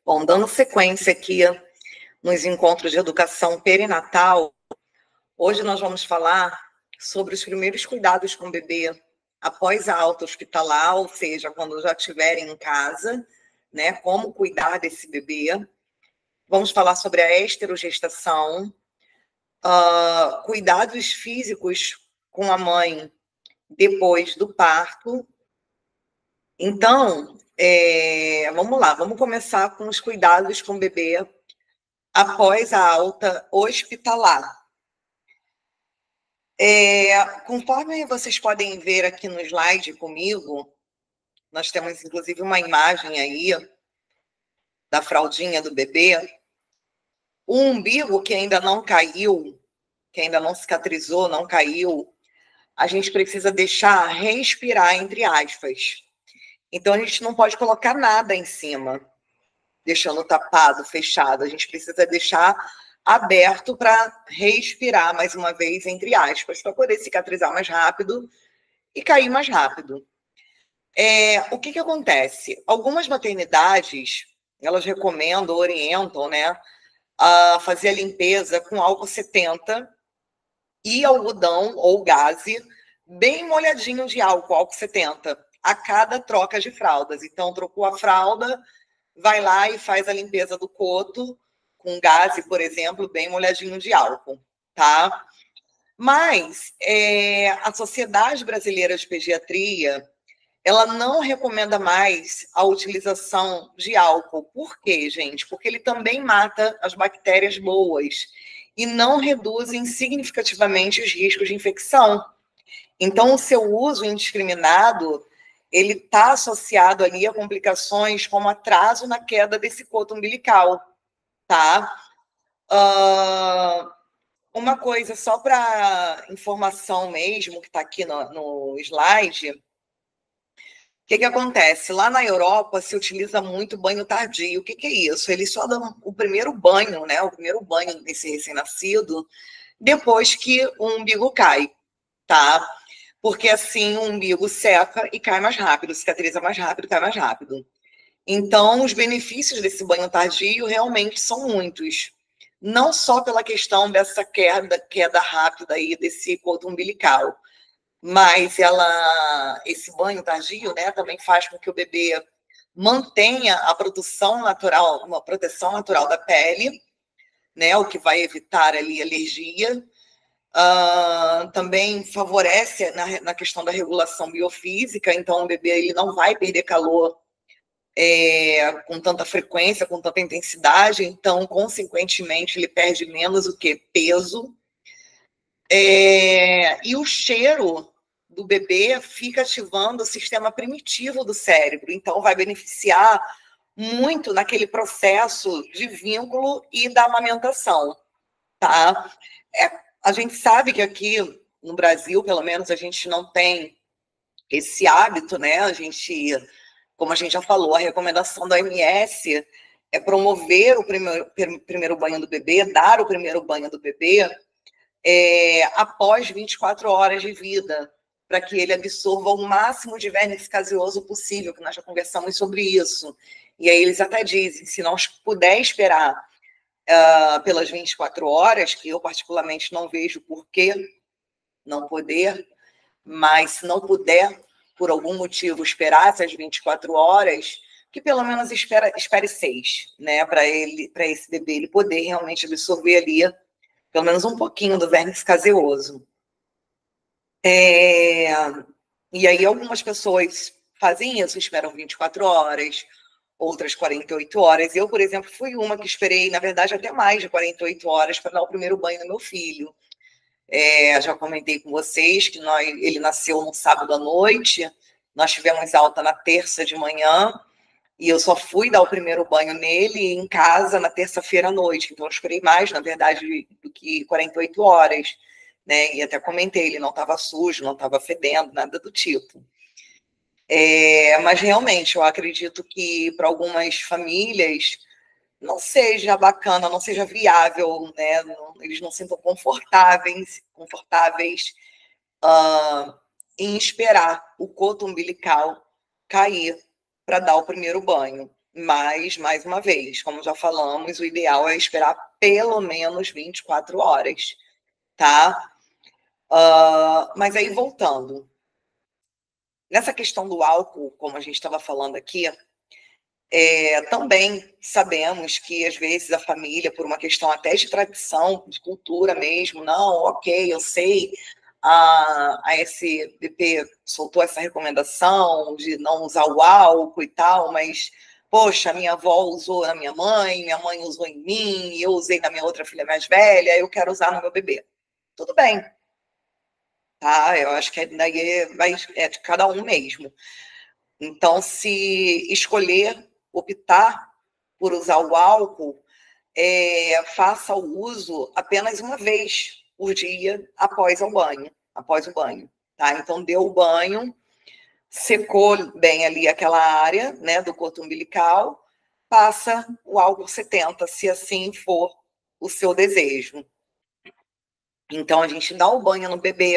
Bom, dando sequência aqui nos encontros de educação perinatal, hoje nós vamos falar sobre os primeiros cuidados com o bebê após a alta hospitalar, ou seja, quando já estiverem em casa, né? Como cuidar desse bebê. Vamos falar sobre a esterogestação, cuidados físicos com a mãe depois do parto. Então, vamos lá, vamos começar com os cuidados com o bebê após a alta hospitalar. Conforme vocês podem ver aqui no slide comigo, nós temos inclusive uma imagem aí da fraldinha do bebê. O umbigo que ainda não caiu, que ainda não cicatrizou, não caiu, a gente precisa deixar respirar, entre aspas. Então, a gente não pode colocar nada em cima, deixando tapado, fechado. A gente precisa deixar aberto para respirar, mais uma vez, entre aspas, para poder cicatrizar mais rápido e cair mais rápido. O que acontece? Algumas maternidades, elas recomendam, orientam, né, a fazer a limpeza com álcool 70 e algodão ou gaze, bem molhadinho de álcool 70, a cada troca de fraldas. Então, trocou a fralda, vai lá e faz a limpeza do coto com gaze, por exemplo, bem molhadinho de álcool, tá? Mas a Sociedade Brasileira de Pediatria, ela não recomenda mais a utilização de álcool. Por quê, gente? Porque ele também mata as bactérias boas e não reduzem significativamente os riscos de infecção. Então, o seu uso indiscriminado, ele está associado ali a complicações como atraso na queda desse coto umbilical, tá? Uma coisa só para informação mesmo, que está aqui no slide. O que acontece? Lá na Europa se utiliza muito banho tardio. O que é isso? Eles só dão o primeiro banho, né? O primeiro banho desse recém-nascido, depois que o umbigo cai, tá? Porque assim o umbigo seca e cai mais rápido, cicatriza mais rápido, cai mais rápido. Então, os benefícios desse banho tardio realmente são muitos. Não só pela questão dessa queda rápida aí desse coto umbilical, mas esse banho tardio, né, também faz com que o bebê mantenha a produção natural, uma proteção natural da pele, né, o que vai evitar ali alergia. Também favorece na questão da regulação biofísica, então o bebê ele não vai perder calor com tanta frequência, com tanta intensidade, então, consequentemente, ele perde menos o que? Peso. E o cheiro do bebê fica ativando o sistema primitivo do cérebro, então vai beneficiar muito naquele processo de vínculo e da amamentação, tá? A gente sabe que aqui no Brasil, pelo menos, a gente não tem esse hábito, né? Como a gente já falou, a recomendação da OMS é promover o primeiro banho do bebê, dar o primeiro banho do bebê após 24 horas de vida, para que ele absorva o máximo de vernix caseoso possível, que nós já conversamos sobre isso. E aí eles até dizem, se não puder esperar pelas 24 horas, que eu particularmente não vejo por que não poder, mas se não puder, por algum motivo, esperar essas 24 horas, que pelo menos espere 6, né? Para esse bebê ele poder realmente absorver ali pelo menos um pouquinho do vernix caseoso. E aí algumas pessoas fazem isso, esperam 24 horas, outras 48 horas. Eu, por exemplo, fui uma que esperei, na verdade, até mais de 48 horas para dar o primeiro banho no meu filho. Já comentei com vocês que ele nasceu no sábado à noite, nós tivemos alta na terça de manhã, e eu só fui dar o primeiro banho nele em casa na terça-feira à noite. Então, eu esperei mais, na verdade, do que 48 horas. Né? E até comentei, ele não estava sujo, não estava fedendo, nada do tipo. Mas, realmente, eu acredito que para algumas famílias não seja bacana, não seja viável, né? Eles não se sintam confortáveis em esperar o coto umbilical cair para dar o primeiro banho, Mas, mais uma vez, como já falamos, o ideal é esperar pelo menos 24 horas, tá? Mas aí, voltando. Nessa questão do álcool, como a gente estava falando aqui, também sabemos que, às vezes, a família, por uma questão até de tradição, de cultura mesmo, não, ok, eu sei, a SBP soltou essa recomendação de não usar o álcool e tal, mas, poxa, minha avó usou na minha mãe usou em mim, eu usei na minha outra filha mais velha, eu quero usar no meu bebê. Tudo bem, tá? Eu acho que daí é de cada um mesmo. Então, se escolher, optar por usar o álcool, faça o uso apenas uma vez por dia após o banho. Tá? Então, deu o banho, secou bem ali aquela área, né, do cordão umbilical, passa o álcool 70, se assim for o seu desejo. Então, a gente dá o banho no bebê,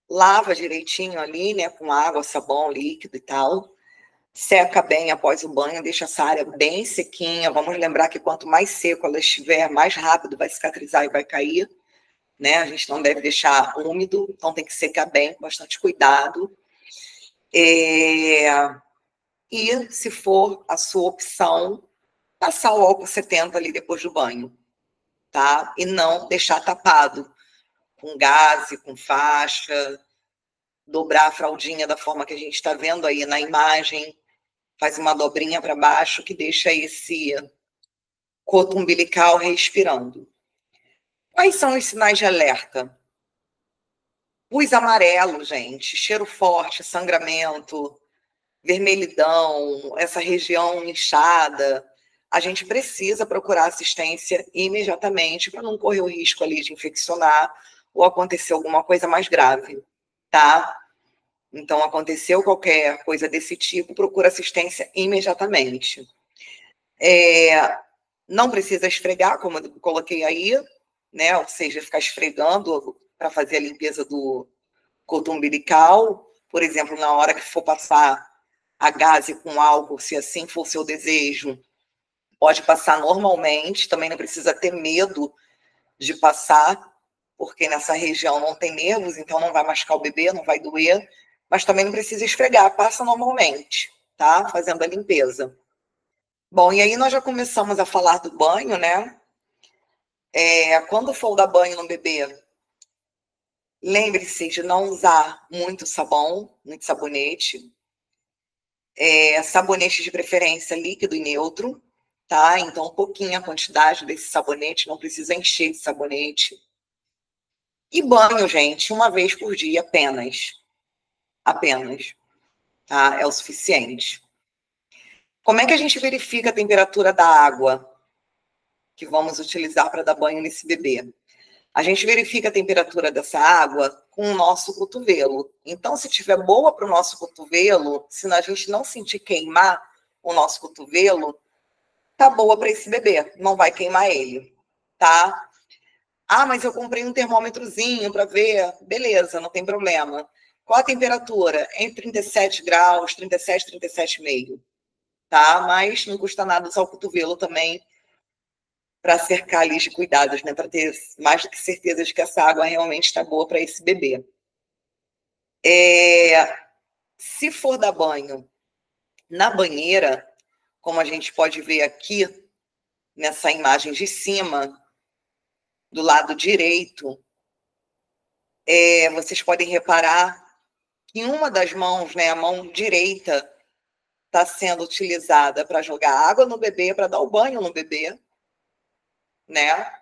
lava direitinho ali, né, com água, sabão, líquido e tal, seca bem após o banho, deixa essa área bem sequinha. Vamos lembrar que quanto mais seco ela estiver, mais rápido vai cicatrizar e vai cair, né? A gente não deve deixar úmido, então tem que secar bem, com bastante cuidado. E, se for a sua opção, passar o álcool 70 ali depois do banho, tá? E não deixar tapado com gaze, com faixa, dobrar a fraldinha da forma que a gente está vendo aí na imagem, faz uma dobrinha para baixo que deixa esse coto umbilical respirando. Quais são os sinais de alerta? Pus amarelo, gente, cheiro forte, sangramento, vermelhidão, essa região inchada. A gente precisa procurar assistência imediatamente para não correr o risco ali de infeccionar ou acontecer alguma coisa mais grave, tá? Então, aconteceu qualquer coisa desse tipo, procura assistência imediatamente. Não precisa esfregar, como eu coloquei aí, né? Ou seja, ficar esfregando para fazer a limpeza do cordão umbilical. Por exemplo, na hora que for passar a gaze com álcool, se assim for o seu desejo, pode passar normalmente, também não precisa ter medo de passar, porque nessa região não tem nervos, então não vai machucar o bebê, não vai doer, mas também não precisa esfregar, passa normalmente, tá? Fazendo a limpeza. Bom, e aí nós já começamos a falar do banho, né? Quando for dar banho no bebê, lembre-se de não usar muito sabão, muito sabonete. Sabonete de preferência líquido e neutro, tá? Então, um pouquinho a quantidade desse sabonete, não precisa encher de sabonete. E banho, gente, uma vez por dia apenas. Apenas, tá? É o suficiente. Como é que a gente verifica a temperatura da água que vamos utilizar para dar banho nesse bebê? A gente verifica a temperatura dessa água com o nosso cotovelo. Então, se tiver boa para o nosso cotovelo, se a gente não sentir queimar o nosso cotovelo, tá boa para esse bebê, não vai queimar ele, tá? Ah, mas eu comprei um termômetrozinho para ver. Beleza, não tem problema. Qual a temperatura? Entre 37 graus, 37, 37,5, tá? Mas não custa nada usar o cotovelo também para cercar ali de cuidados, né? Para ter mais do que certeza de que essa água realmente está boa para esse bebê. Se for dar banho na banheira, como a gente pode ver aqui nessa imagem de cima, do lado direito, vocês podem reparar que uma das mãos, né, a mão direita, está sendo utilizada para jogar água no bebê, para dar o banho no bebê, né?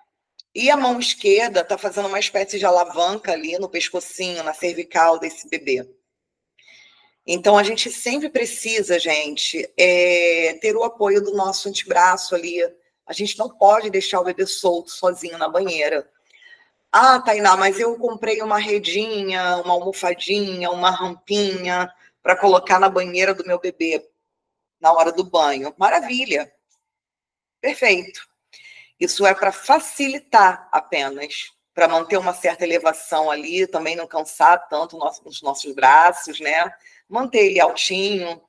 E a mão esquerda está fazendo uma espécie de alavanca ali no pescocinho, na cervical desse bebê. Então, a gente sempre precisa, gente, ter o apoio do nosso antebraço ali. A gente não pode deixar o bebê solto, sozinho na banheira. Ah, Tainá, mas eu comprei uma redinha, uma almofadinha, uma rampinha para colocar na banheira do meu bebê na hora do banho. Maravilha. Perfeito. Isso é para facilitar apenas, para manter uma certa elevação ali, também não cansar tanto os nossos braços, né? Manter ele altinho,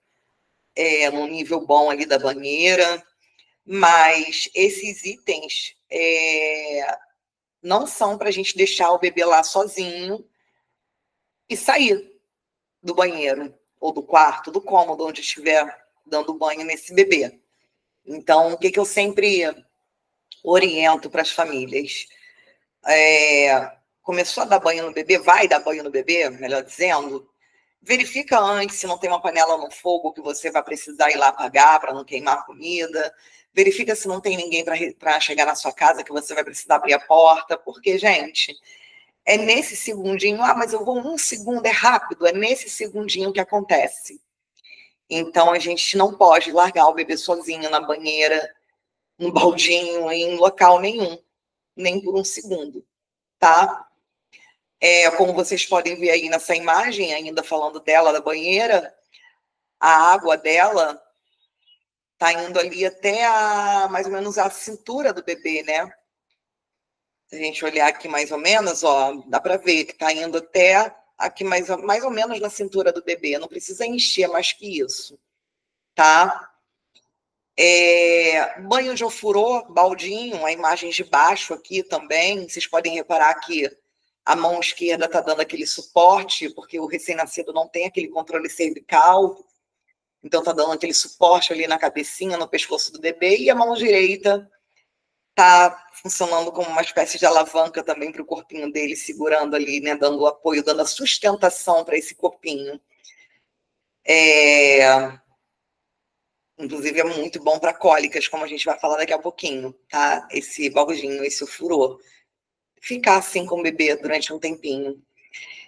num nível bom ali da banheira, mas esses itens não são para a gente deixar o bebê lá sozinho e sair do banheiro, ou do quarto, do cômodo, onde estiver dando banho nesse bebê. Então, o que eu sempre oriento para as famílias? Começou a dar banho no bebê, vai dar banho no bebê, melhor dizendo, verifica antes se não tem uma panela no fogo que você vai precisar ir lá apagar para não queimar a comida. Verifica se não tem ninguém para chegar na sua casa que você vai precisar abrir a porta, porque, gente, é nesse segundinho, mas eu vou 1 segundo, é rápido, é nesse segundinho que acontece. Então, a gente não pode largar o bebê sozinho na banheira, no baldinho, em local nenhum, nem por 1 segundo, tá? Como vocês podem ver aí nessa imagem, ainda falando dela, da banheira, a água dela tá indo ali até mais ou menos a cintura do bebê, né? Se a gente olhar aqui mais ou menos, ó, dá para ver que tá indo até aqui mais ou menos na cintura do bebê. Não precisa encher mais que isso, tá? Banho de ofurô, baldinho, a imagem de baixo aqui também. Vocês podem reparar que a mão esquerda está dando aquele suporte, porque o recém-nascido não tem aquele controle cervical. Então, está dando aquele suporte ali na cabecinha, no pescoço do bebê. E a mão direita está funcionando como uma espécie de alavanca também para o corpinho dele, segurando ali, né, dando o apoio, dando a sustentação para esse corpinho. Inclusive, é muito bom para cólicas, como a gente vai falar daqui a pouquinho, tá? Esse baldinho, esse ofurô. Ficar assim com o bebê durante um tempinho.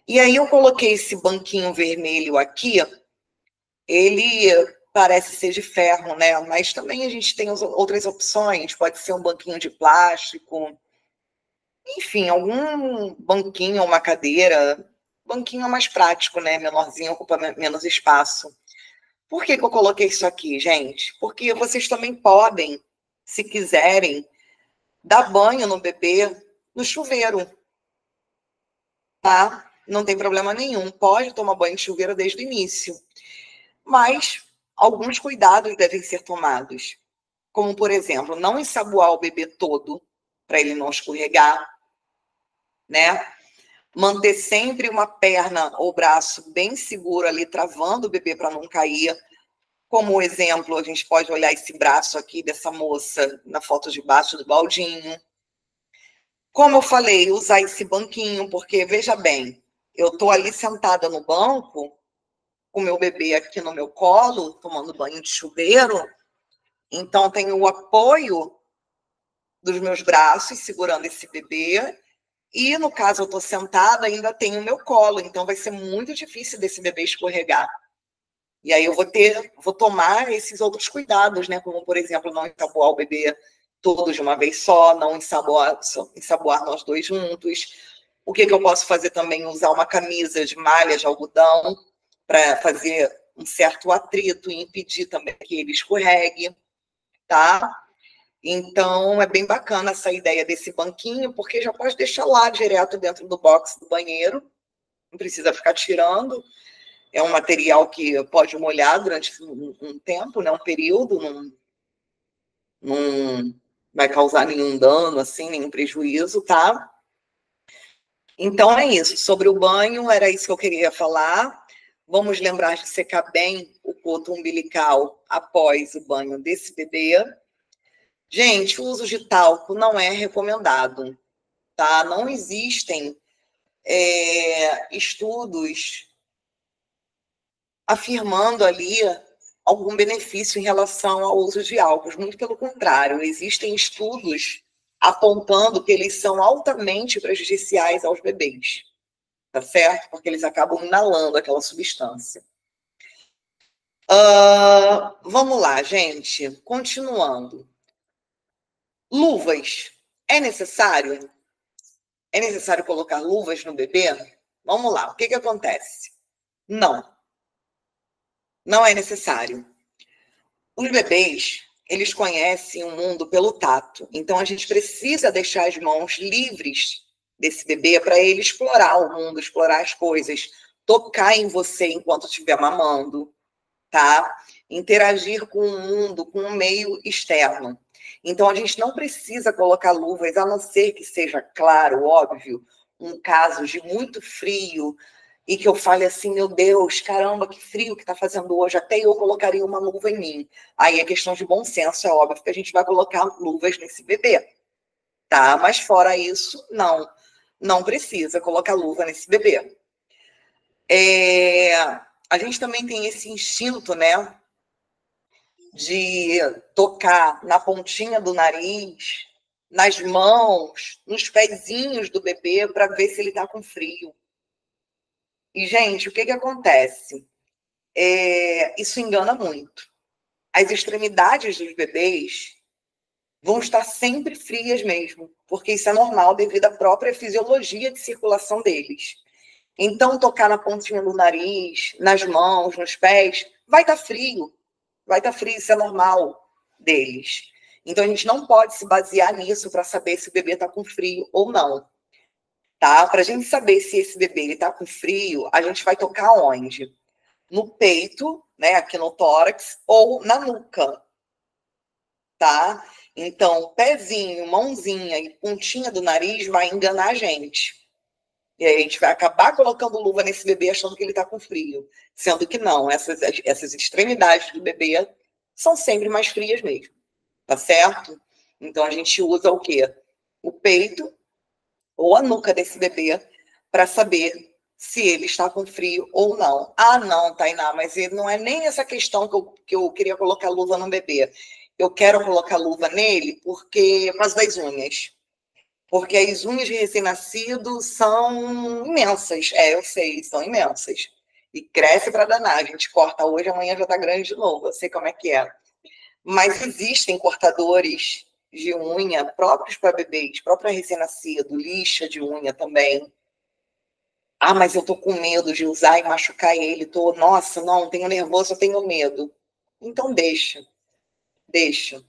E aí eu coloquei esse banquinho vermelho aqui. Ele parece ser de ferro, né? Mas também a gente tem outras opções. Pode ser um banquinho de plástico. Enfim, algum banquinho, uma cadeira. Banquinho mais prático, né? Menorzinho, ocupa menos espaço. Por que eu coloquei isso aqui, gente? Porque vocês também podem, se quiserem, dar banho no bebê no chuveiro, tá? Não tem problema nenhum. Pode tomar banho de chuveiro desde o início. Mas alguns cuidados devem ser tomados. Como, por exemplo, não ensaboar o bebê todo, para ele não escorregar, né? Manter sempre uma perna ou braço bem seguro ali, travando o bebê para não cair. Como exemplo, a gente pode olhar esse braço aqui dessa moça na foto de baixo do baldinho. Como eu falei, usar esse banquinho, porque, veja bem, eu estou ali sentada no banco, com o meu bebê aqui no meu colo, tomando banho de chuveiro, então tenho o apoio dos meus braços segurando esse bebê, e no caso eu estou sentada, ainda tenho o meu colo, então vai ser muito difícil desse bebê escorregar. E aí eu vou tomar esses outros cuidados, né? Como, por exemplo, não ensaboar o bebê todo de uma vez só, não ensaboar nós dois juntos. O que eu posso fazer também? Usar uma camisa de malha de algodão para fazer um certo atrito e impedir também que ele escorregue, tá? Então, é bem bacana essa ideia desse banquinho, porque já pode deixar lá direto dentro do box do banheiro, não precisa ficar tirando. É um material que pode molhar durante um tempo, né? Um período, não vai causar nenhum dano, assim, nenhum prejuízo, tá? Então é isso. Sobre o banho, era isso que eu queria falar. Vamos lembrar de secar bem o coto umbilical após o banho desse bebê. Gente, o uso de talco não é recomendado, tá? Não existem estudos afirmando ali algum benefício em relação ao uso de álcool. Muito pelo contrário, existem estudos apontando que eles são altamente prejudiciais aos bebês, tá certo? Porque eles acabam inalando aquela substância. Vamos lá, gente. Continuando. Luvas. É necessário? É necessário colocar luvas no bebê? Vamos lá. O que acontece? Não. Não é necessário. Os bebês, eles conhecem o mundo pelo tato. Então, a gente precisa deixar as mãos livres desse bebê para ele explorar o mundo, explorar as coisas, tocar em você enquanto estiver mamando, tá? interagir com o mundo, com o meio externo. Então, a gente não precisa colocar luvas, a não ser que seja, claro, óbvio, um caso de muito frio e que eu fale assim, meu Deus, caramba, que frio que está fazendo hoje, até eu colocaria uma luva em mim. Aí é questão de bom senso, é óbvio que a gente vai colocar luvas nesse bebê, tá? Mas fora isso, não precisa colocar luva nesse bebê. A gente também tem esse instinto, né, de tocar na pontinha do nariz, nas mãos, nos pezinhos do bebê para ver se ele está com frio. E, gente, o que acontece? Isso engana muito. As extremidades dos bebês vão estar sempre frias mesmo, porque isso é normal devido à própria fisiologia de circulação deles. Então, tocar na pontinha do nariz, nas mãos, nos pés, vai estar frio, isso é normal deles. Então, a gente não pode se basear nisso para saber se o bebê está com frio ou não. Tá? Para a gente saber se esse bebê está com frio, a gente vai tocar onde? No peito, né, aqui no tórax, ou na nuca. Tá? Então, pezinho, mãozinha e pontinha do nariz vai enganar a gente. E aí a gente vai acabar colocando luva nesse bebê achando que ele está com frio. Sendo que não, essas extremidades do bebê são sempre mais frias mesmo. Tá certo? Então a gente usa o quê? O peito ou a nuca desse bebê para saber se ele está com frio ou não. Ah, não, Tainá, mas não é nem essa questão que eu queria colocar luva no bebê. Eu quero colocar luva nele por causa das unhas. Porque as unhas de recém-nascido são imensas. Eu sei, são imensas. E cresce para danar. A gente corta hoje, amanhã já está grande de novo. Eu sei como é que é. Mas existem cortadores de unha próprios para bebês, próprio recém-nascido, lixa de unha também. Ah, mas eu tô com medo de usar e machucar ele. Nossa, não, tenho nervoso, eu tenho medo. Então deixa. Deixa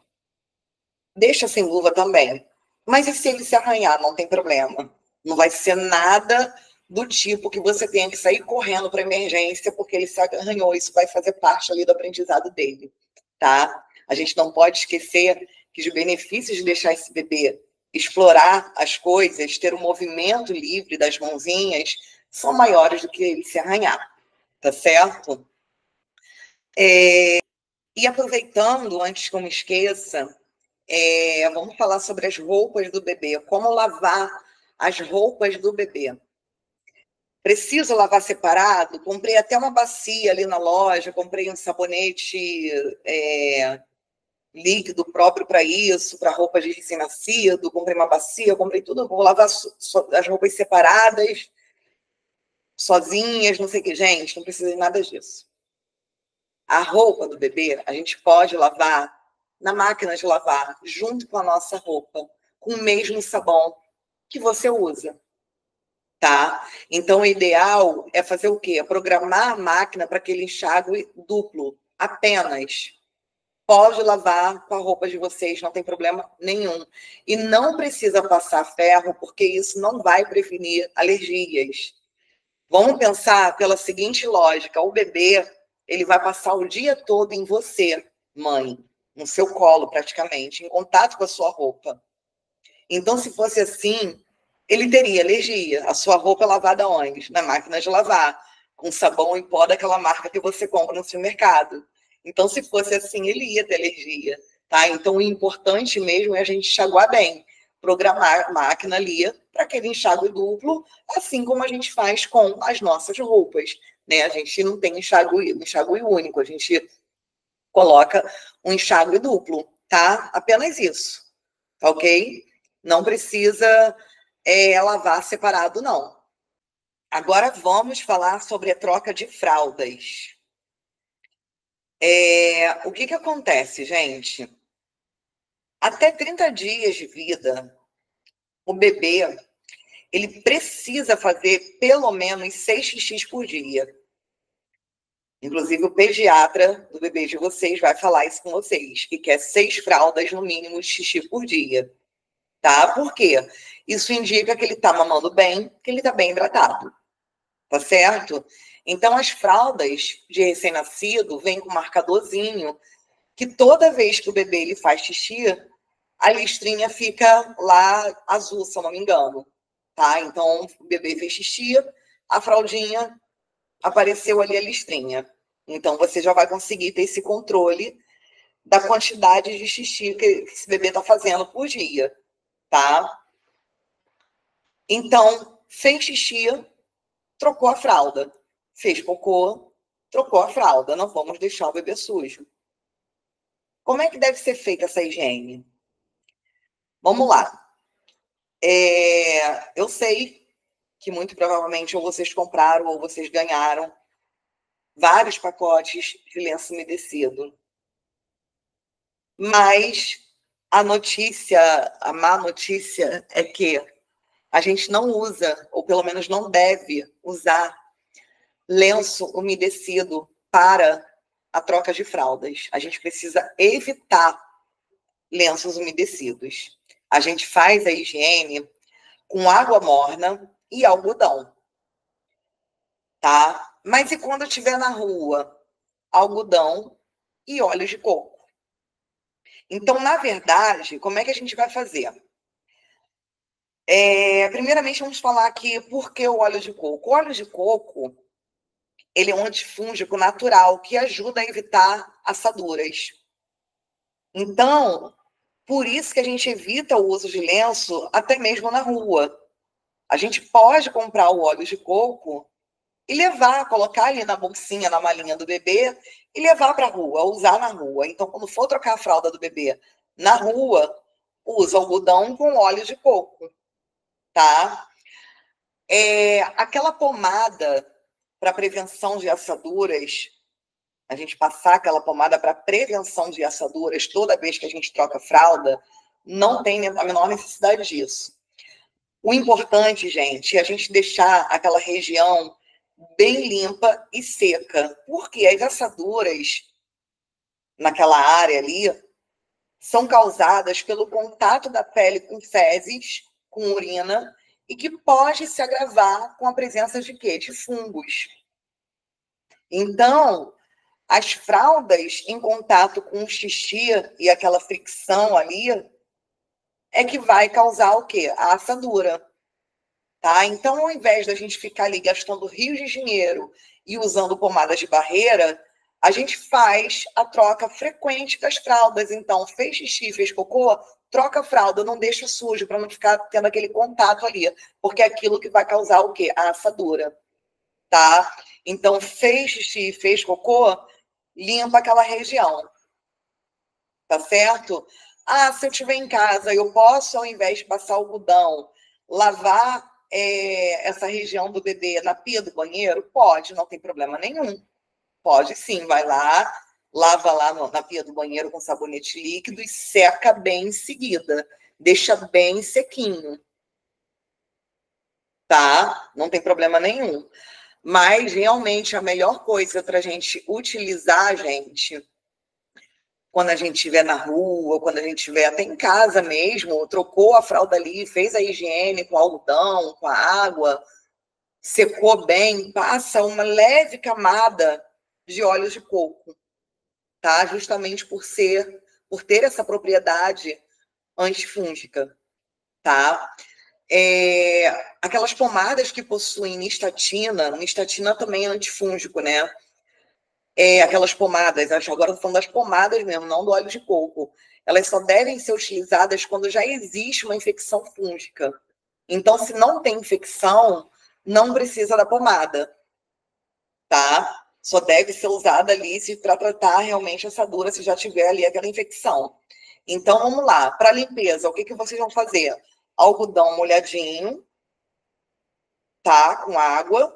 sem luva também. Mas e se ele se arranhar? Não tem problema. Não vai ser nada do tipo que você tenha que sair correndo para emergência porque ele se arranhou. Isso vai fazer parte ali do aprendizado dele, tá? A gente não pode esquecer que os benefícios de deixar esse bebê explorar as coisas, ter um movimento livre das mãozinhas, são maiores do que ele se arranhar, tá certo? E aproveitando, antes que eu me esqueça, vamos falar sobre as roupas do bebê, como lavar as roupas do bebê. Preciso lavar separado? Comprei até uma bacia ali na loja, comprei um sabonete líquido próprio para isso, para roupas de recém-nascido, comprei uma bacia, comprei tudo, vou lavar as roupas separadas, sozinhas, não sei o que. Gente, não precisa de nada disso. A roupa do bebê, a gente pode lavar na máquina de lavar, junto com a nossa roupa, com o mesmo sabão que você usa, tá? Então, o ideal é fazer o quê? É programar a máquina para aquele enxágue duplo, apenas. Pode lavar com a roupa de vocês, não tem problema nenhum. E não precisa passar ferro, porque isso não vai prevenir alergias. Vamos pensar pela seguinte lógica: o bebê, ele vai passar o dia todo em você, mãe, no seu colo praticamente, em contato com a sua roupa. Então, se fosse assim, ele teria alergia. A sua roupa é lavada onde? Na máquina de lavar, com sabão em pó daquela marca que você compra no supermercado. Então, se fosse assim, ele ia ter alergia, tá? Então, o importante mesmo é a gente enxaguar bem, programar a máquina ali para aquele enxágue duplo, assim como a gente faz com as nossas roupas, né? A gente não tem enxágue único, a gente coloca um enxágue duplo, tá? Apenas isso, ok? Não precisa lavar separado, não. Agora vamos falar sobre a troca de fraldas. O que acontece, gente? Até 30 dias de vida, o bebê ele precisa fazer pelo menos 6 xixis por dia. Inclusive, o pediatra do bebê de vocês vai falar isso com vocês, que quer 6 fraldas no mínimo de xixi por dia. Tá? Por quê? Isso indica que ele está mamando bem, que ele está bem hidratado. Tá certo? Então, as fraldas de recém-nascido vêm com um marcadorzinho que toda vez que o bebê ele faz xixi, a listrinha fica lá azul, se eu não me engano. Tá? Então, o bebê fez xixi, a fraldinha apareceu ali a listrinha. Então, você já vai conseguir ter esse controle da quantidade de xixi que esse bebê está fazendo por dia, tá? Então, fez xixi, trocou a fralda. Fez cocô, trocou a fralda. Não vamos deixar o bebê sujo. Como é que deve ser feita essa higiene? Vamos lá. Eu sei que muito provavelmente ou vocês compraram ou vocês ganharam vários pacotes de lenço umedecido. Mas a má notícia é que a gente não usa, ou pelo menos não deve usar, lenço umedecido para a troca de fraldas. A gente precisa evitar lenços umedecidos. A gente faz a higiene com água morna e algodão, tá? Mas e quando estiver na rua? Algodão e óleo de coco. Então, na verdade, como é que a gente vai fazer? Primeiramente, vamos falar aqui por que o óleo de coco. O óleo de coco, ele é um antifúngico natural que ajuda a evitar assaduras. Então, por isso que a gente evita o uso de lenço até mesmo na rua. A gente pode comprar o óleo de coco e levar, colocar ali na bolsinha, na malinha do bebê e levar para a rua, usar na rua. Então, quando for trocar a fralda do bebê na rua, usa algodão com óleo de coco, tá? Aquela pomada para prevenção de assaduras, a gente passar aquela pomada para prevenção de assaduras toda vez que a gente troca fralda, não tem a menor necessidade disso. O importante, gente, é a gente deixar aquela região bem limpa e seca, porque as assaduras naquela área ali são causadas pelo contato da pele com fezes, com urina, e que pode se agravar com a presença de quê? De fungos. Então, as fraldas em contato com o xixi e aquela fricção ali é que vai causar o quê? A assadura. Tá? Então, ao invés da gente ficar ali gastando rios de dinheiro e usando pomadas de barreira, a gente faz a troca frequente das fraldas. Então, fez xixi, fez cocô, troca a fralda, não deixa sujo, para não ficar tendo aquele contato ali, porque é aquilo que vai causar o quê? A assadura. Tá? Então, fez xixi, fez cocô, limpa aquela região. Tá certo? Ah, se eu estiver em casa, eu posso, ao invés de passar algodão, lavar essa região do bebê na pia do banheiro? Pode, não tem problema nenhum. Pode sim, vai lá, lava lá na pia do banheiro com sabonete líquido e seca bem em seguida. Deixa bem sequinho. Tá? Não tem problema nenhum. Mas, realmente, a melhor coisa para a gente utilizar, gente, quando a gente estiver na rua, quando a gente estiver até em casa mesmo, trocou a fralda ali, fez a higiene com algodão, com a água, secou bem, passa uma leve camada de óleo de coco, tá? Justamente por ter essa propriedade antifúngica, tá? Aquelas pomadas que possuem nistatina também é antifúngico, né? Aquelas pomadas, agora estou falando das pomadas mesmo, não do óleo de coco. Elas só devem ser utilizadas quando já existe uma infecção fúngica. Então, se não tem infecção, não precisa da pomada, tá? Só deve ser usada ali para tratar realmente essa dura, se já tiver ali aquela infecção. Então, vamos lá. Para limpeza, o que vocês vão fazer? Algodão molhadinho, tá? Com água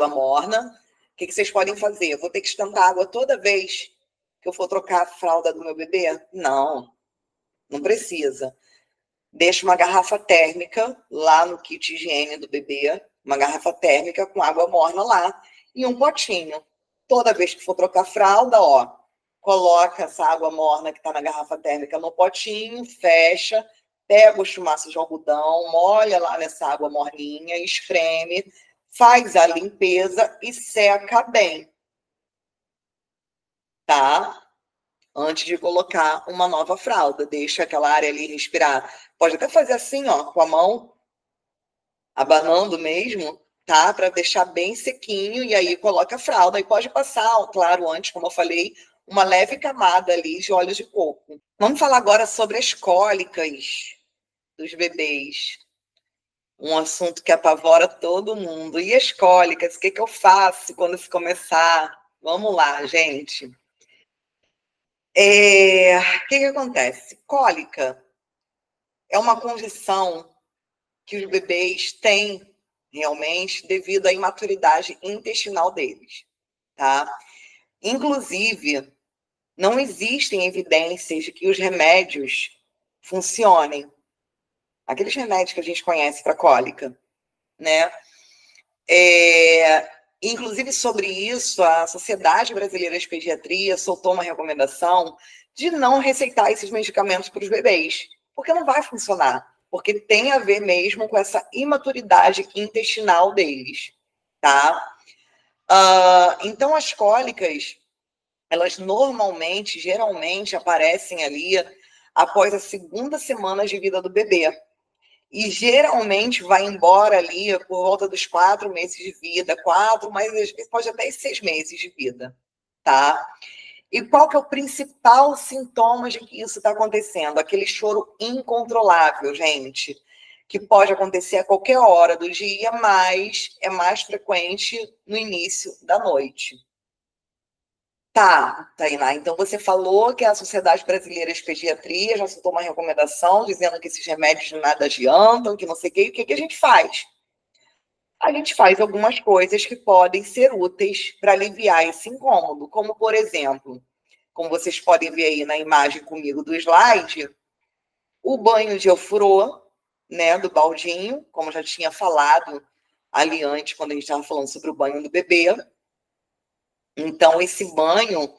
morna. O que vocês podem fazer? Eu vou ter que esquentar água toda vez que eu for trocar a fralda do meu bebê? Não, não precisa. Deixa uma garrafa térmica lá no kit higiene do bebê, uma garrafa térmica com água morna lá e um potinho. Toda vez que for trocar a fralda, ó, coloca essa água morna que está na garrafa térmica no potinho, fecha, pega o chumaço de algodão, molha lá nessa água morninha, espreme, faz a limpeza e seca bem, tá? Antes de colocar uma nova fralda. Deixa aquela área ali respirar. Pode até fazer assim, ó, com a mão, abanando mesmo, tá? Para deixar bem sequinho e aí coloca a fralda. E pode passar, claro, antes, como eu falei, uma leve camada ali de óleo de coco. Vamos falar agora sobre as cólicas dos bebês. Um assunto que apavora todo mundo. E as cólicas? O que eu faço quando se começar? Vamos lá, gente. O que acontece? Cólica é uma condição que os bebês têm realmente devido à imaturidade intestinal deles, tá? Inclusive, não existem evidências de que os remédios funcionem. Aqueles remédios que a gente conhece para cólica, né? Inclusive, sobre isso, a Sociedade Brasileira de Pediatria soltou uma recomendação de não receitar esses medicamentos para os bebês, porque não vai funcionar, porque tem a ver mesmo com essa imaturidade intestinal deles, tá? Então, as cólicas, elas normalmente, geralmente, aparecem ali após a segunda semana de vida do bebê. E geralmente vai embora ali por volta dos 4 meses de vida, 4, mas às vezes pode até 6 meses de vida, tá? E qual que é o principal sintoma de que isso está acontecendo? Aquele choro incontrolável, gente, que pode acontecer a qualquer hora do dia, mas é mais frequente no início da noite. Tá, Tainá, então você falou que a Sociedade Brasileira de Pediatria já soltou uma recomendação dizendo que esses remédios de nada adiantam, que não sei o quê. E o que a gente faz? A gente faz algumas coisas que podem ser úteis para aliviar esse incômodo, como, por exemplo, como vocês podem ver aí na imagem comigo do slide, o banho de ofurô, né, do baldinho, como eu já tinha falado ali antes, quando a gente estava falando sobre o banho do bebê. Então, esse banho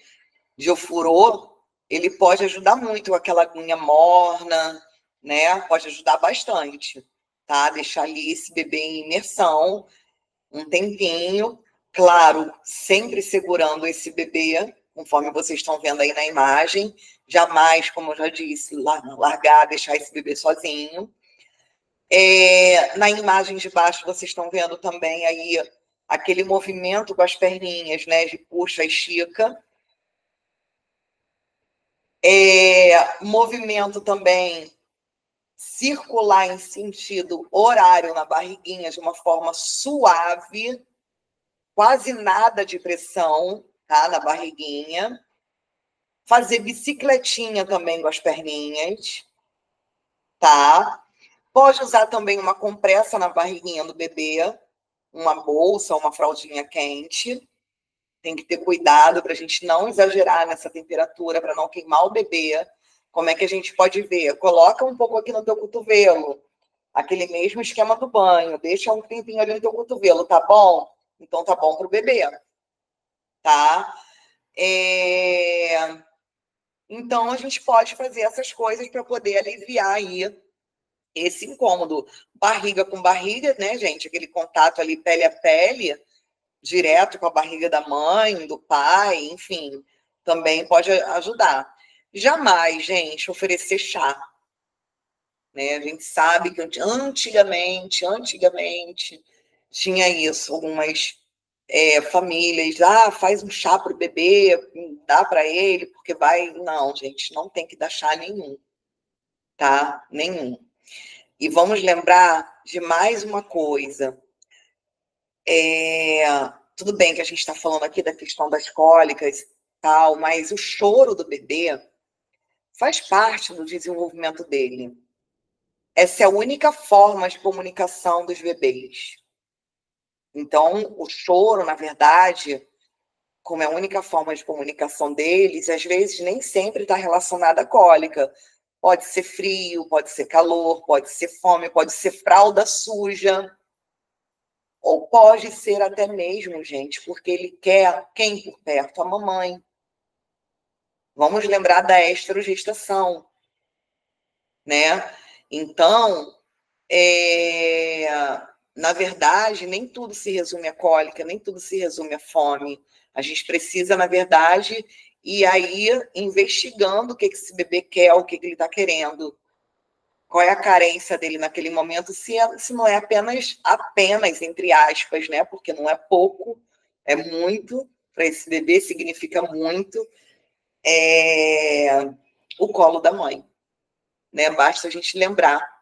de ofurô, ele pode ajudar muito aquela aguinha morna, né? Pode ajudar bastante, tá? Deixar ali esse bebê em imersão um tempinho, claro, sempre segurando esse bebê, conforme vocês estão vendo aí na imagem, jamais, como eu já disse, largar, deixar esse bebê sozinho. Na imagem de baixo, vocês estão vendo também aí aquele movimento com as perninhas, né? De puxa e estica. Movimento também circular em sentido horário na barriguinha de uma forma suave, quase nada de pressão, tá? Na barriguinha. Fazer bicicletinha também com as perninhas, tá? Pode usar também uma compressa na barriguinha do bebê, uma bolsa, uma fraldinha quente. Tem que ter cuidado para a gente não exagerar nessa temperatura, para não queimar o bebê. Como é que a gente pode ver? Coloca um pouco aqui no teu cotovelo, aquele mesmo esquema do banho, deixa um tempinho ali no teu cotovelo, tá bom? Então tá bom para o bebê, tá? Então a gente pode fazer essas coisas para poder aliviar aí esse incômodo. Barriga com barriga, né, gente? Aquele contato ali pele a pele, direto com a barriga da mãe, do pai, enfim, também pode ajudar. Jamais, gente, oferecer chá. Né? A gente sabe que antigamente, tinha isso, algumas famílias, faz um chá para o bebê, dá para ele, porque vai. Não, gente, não tem que dar chá nenhum, tá? Nenhum. E vamos lembrar de mais uma coisa. Tudo bem que a gente está falando aqui da questão das cólicas e tal, mas o choro do bebê faz parte do desenvolvimento dele. Essa é a única forma de comunicação dos bebês. Então, o choro, na verdade, como é a única forma de comunicação deles, às vezes nem sempre está relacionada à cólica. Pode ser frio, pode ser calor, pode ser fome, pode ser fralda suja. Ou pode ser até mesmo, gente, porque ele quer quem por perto? A mamãe. Vamos lembrar da esterogestação, né? Então, na verdade, nem tudo se resume à cólica, nem tudo se resume à fome. A gente precisa, na verdade, ir aí investigando o que esse bebê quer, o que ele está querendo, qual é a carência dele naquele momento, se não é apenas, entre aspas, né? Porque não é pouco, é muito, para esse bebê significa muito, o colo da mãe, né? Basta a gente lembrar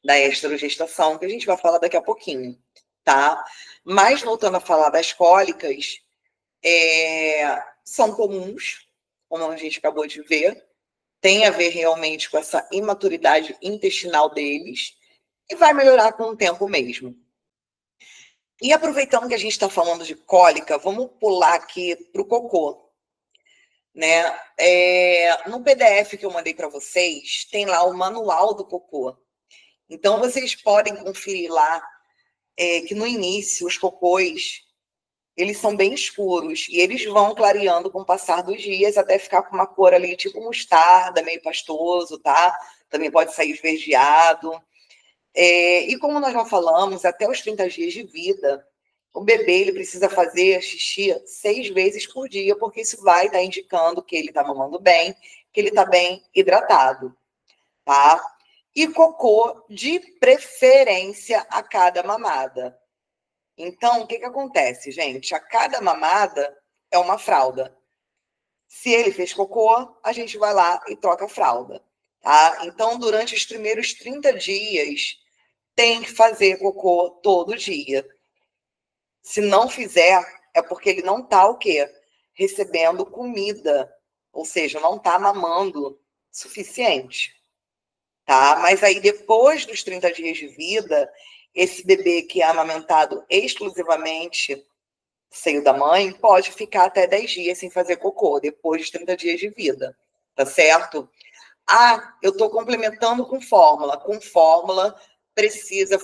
da esterogestação, que a gente vai falar daqui a pouquinho, tá? Mas, voltando a falar das cólicas, são comuns, como a gente acabou de ver, tem a ver realmente com essa imaturidade intestinal deles, e vai melhorar com o tempo mesmo. E aproveitando que a gente está falando de cólica, vamos pular aqui para o cocô. Né? No PDF que eu mandei para vocês, tem lá o manual do cocô. Então, vocês podem conferir lá que no início os cocôs, eles são bem escuros e eles vão clareando com o passar dos dias até ficar com uma cor ali tipo mostarda, meio pastoso, tá? Também pode sair esverdeado. E como nós já falamos, até os 30 dias de vida, o bebê ele precisa fazer xixi 6 vezes por dia, porque isso vai estar indicando que ele está mamando bem, que ele está bem hidratado, tá? E cocô de preferência a cada mamada. Então, o que acontece, gente? A cada mamada é uma fralda. Se ele fez cocô, a gente vai lá e troca a fralda, tá? Então, durante os primeiros 30 dias, tem que fazer cocô todo dia. Se não fizer, é porque ele não está o quê? Recebendo comida, ou seja, não está mamando suficiente, tá? Mas aí, depois dos 30 dias de vida, esse bebê que é amamentado exclusivamente seio da mãe pode ficar até 10 dias sem fazer cocô, depois dos 30 dias de vida, tá certo? Eu estou complementando com fórmula. Com fórmula, precisa